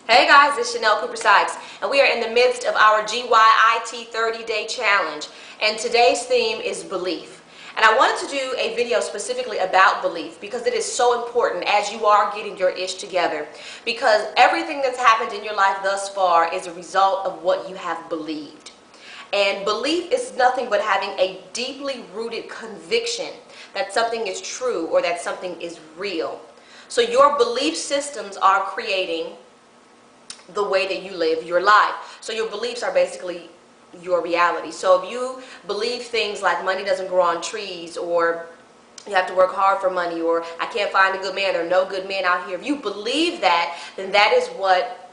Hey guys, it's Shanel Cooper-Sykes, and we are in the midst of our GYIT 30-day challenge, and today's theme is belief. And I wanted to do a video specifically about belief because it is so important as you are getting your ish together, because everything that's happened in your life thus far is a result of what you have believed. And belief is nothing but having a deeply rooted conviction that something is true or that something is real. So your belief systems are creating the way that you live your life. So your beliefs are basically your reality. So if you believe things like money doesn't grow on trees, or you have to work hard for money, or I can't find a good man, there are no good men out here, if you believe that, then that is what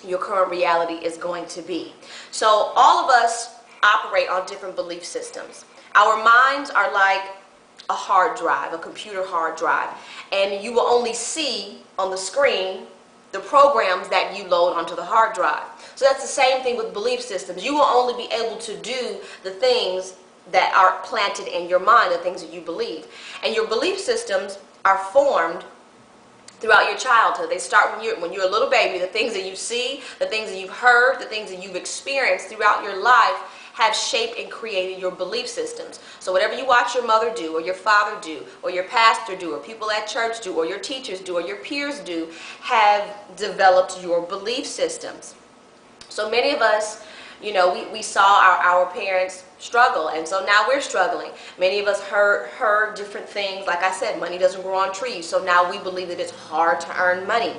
your current reality is going to be. So all of us operate on different belief systems. Our minds are like a hard drive, a computer hard drive, and you will only see on the screen the programs that you load onto the hard drive. So that's the same thing with belief systems. You will only be able to do the things that are planted in your mind, the things that you believe. And your belief systems are formed throughout your childhood. They start when you're a little baby. The things that you see, the things that you've heard, the things that you've experienced throughout your life have shaped and created your belief systems. So whatever you watch your mother do, or your father do, or your pastor do, or people at church do, or your teachers do, or your peers do, have developed your belief systems. So many of us, we saw our parents struggle, and so now we're struggling. Many of us heard different things. Like I said, money doesn't grow on trees, so now we believe that it's hard to earn money.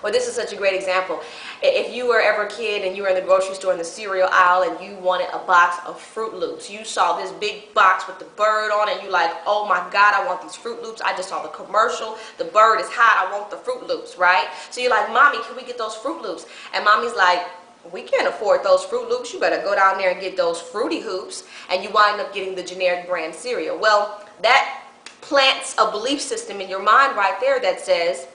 Or this is such a great example. If you were ever a kid and you were in the grocery store in the cereal aisle and you wanted a box of Fruit Loops, you saw this big box with the bird on it, and you're like, oh my God, I want these Fruit Loops. I just saw the commercial. The bird is hot. I want the Fruit Loops, right? So you're like, Mommy, can we get those Fruit Loops? And Mommy's like, we can't afford those Fruit Loops. You better go down there and get those Fruity Hoops. And you wind up getting the generic brand cereal. Well, that plants a belief system in your mind right there that says,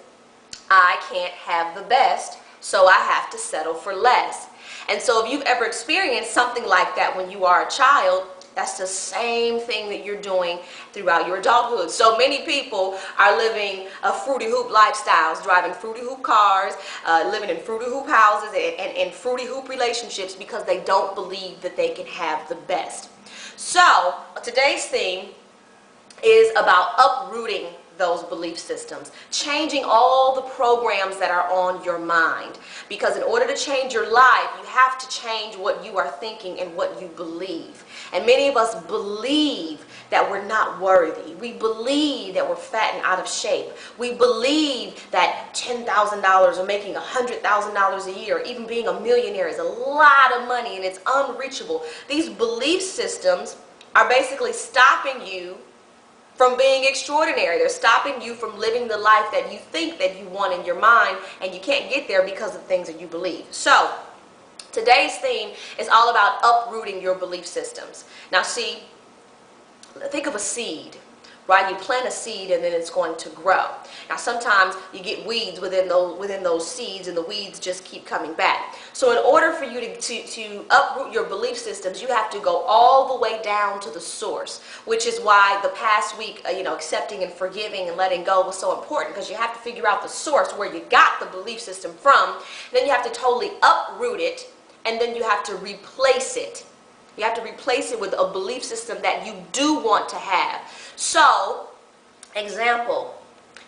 I can't have the best, so I have to settle for less. And so if you've ever experienced something like that when you are a child, that's the same thing that you're doing throughout your adulthood. So many people are living a Fruity Hoop lifestyles, driving Fruity Hoop cars, living in Fruity Hoop houses, and in Fruity Hoop relationships because they don't believe that they can have the best. So today's theme is about uprooting those belief systems, changing all the programs that are on your mind. Because in order to change your life, you have to change what you are thinking and what you believe. And many of us believe that we're not worthy. We believe that we're fat and out of shape. We believe that $10,000 or making $100,000 a year, or even being a millionaire, is a lot of money and it's unreachable. These belief systems are basically stopping you from being extraordinary. They're stopping you from living the life that you think that you want in your mind, and you can't get there because of things that you believe. So today's theme is all about uprooting your belief systems. Now see, think of a seed, right? You plant a seed and then it's going to grow. Now sometimes you get weeds within those seeds, and the weeds just keep coming back. So in order for you to uproot your belief systems, you have to go all the way down to the source, which is why the past week, accepting and forgiving and letting go was so important, because you have to figure out the source where you got the belief system from. Then you have to totally uproot it, and then you have to replace it. You have to replace it with a belief system that you do want to have. So, example,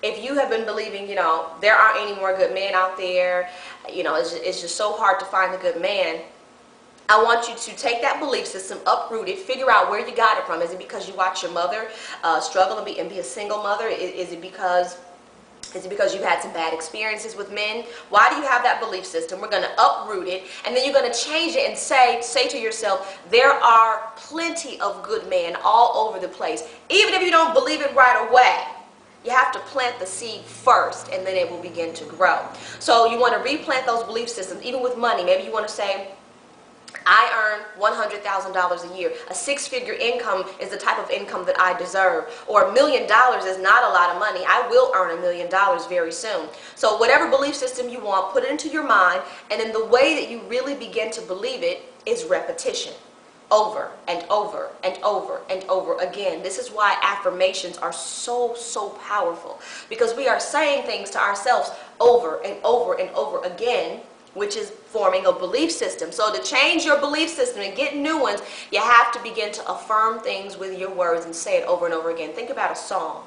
if you have been believing, there aren't any more good men out there, it's just so hard to find a good man, I want you to take that belief system, uproot it, figure out where you got it from. Is it because you watch your mother struggle and be a single mother? Is it because you've had some bad experiences with men? Why do you have that belief system? We're going to uproot it, and then you're going to change it and say to yourself, there are plenty of good men all over the place. Even if you don't believe it right away, you have to plant the seed first, and then it will begin to grow. So you want to replant those belief systems, even with money. Maybe you want to say, I earn $100,000 a year. A six-figure income is the type of income that I deserve. Or $1 million is not a lot of money. I will earn $1 million very soon. So whatever belief system you want, put it into your mind, and then the way that you really begin to believe it is repetition. over and over and over and over again. This is why affirmations are so powerful, because we are saying things to ourselves over and over and over again, which is forming a belief system. So to change your belief system and get new ones, you have to begin to affirm things with your words and say it over and over again. Think about a song.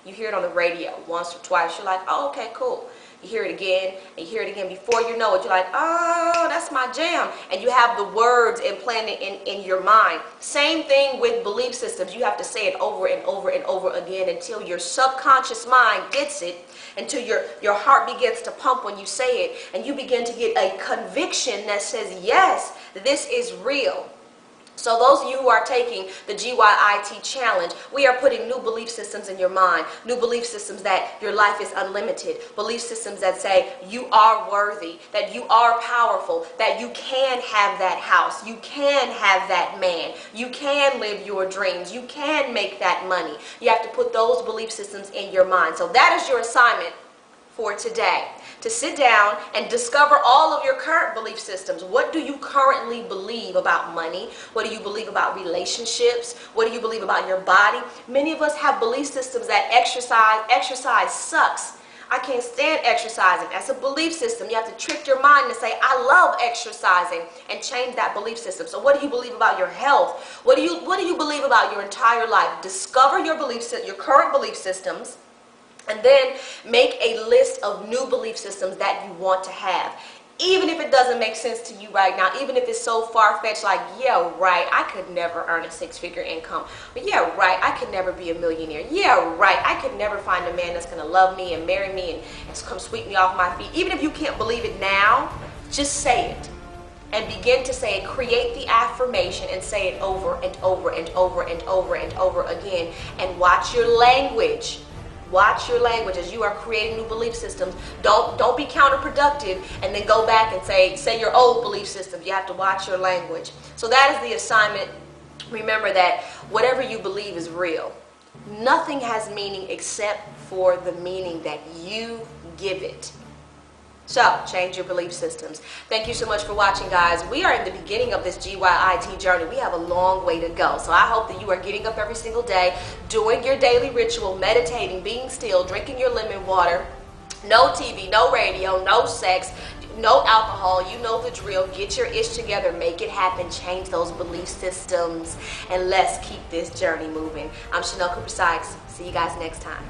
You hear it on the radio once or twice, you're like, oh, okay, cool. You hear it again, and you hear it again. Before you know it, you're like, oh, that's my jam. And you have the words implanted in your mind. Same thing with belief systems. You have to say it over and over and over again until your subconscious mind gets it, until your heart begins to pump when you say it, and you begin to get a conviction that says, yes, this is real. So those of you who are taking the GYIT challenge, we are putting new belief systems in your mind, new belief systems that your life is unlimited, belief systems that say you are worthy, that you are powerful, that you can have that house, you can have that man, you can live your dreams, you can make that money. You have to put those belief systems in your mind. So that is your assignment for today, to sit down and discover all of your current belief systems. What do you currently believe about money? What do you believe about relationships? What do you believe about your body? Many of us have belief systems that exercise sucks. I can't stand exercising. That's a belief system. You have to trick your mind to say, I love exercising, and change that belief system. So what do you believe about your health? What do you believe about your entire life? Discover your your current belief systems, and then make a list of new belief systems that you want to have. Even if it doesn't make sense to you right now, even if it's so far-fetched, like, yeah, right, I could never earn a six-figure income. But yeah, right, I could never be a millionaire. Yeah, right, I could never find a man that's going to love me and marry me and come sweep me off my feet. Even if you can't believe it now, just say it. And begin to say it. Create the affirmation and say it over and over and over and over and over again. And watch your language. Watch your language as you are creating new belief systems. Don't be counterproductive and then go back and say your old belief systems. You have to watch your language. So that is the assignment. Remember that whatever you believe is real. Nothing has meaning except for the meaning that you give it. So, change your belief systems. Thank you so much for watching, guys. We are in the beginning of this GYIT journey. We have a long way to go. So I hope that you are getting up every single day, doing your daily ritual, meditating, being still, drinking your lemon water, no TV, no radio, no sex, no alcohol. You know the drill. Get your ish together. Make it happen. Change those belief systems. And let's keep this journey moving. I'm Shanel Cooper-Sykes. See you guys next time.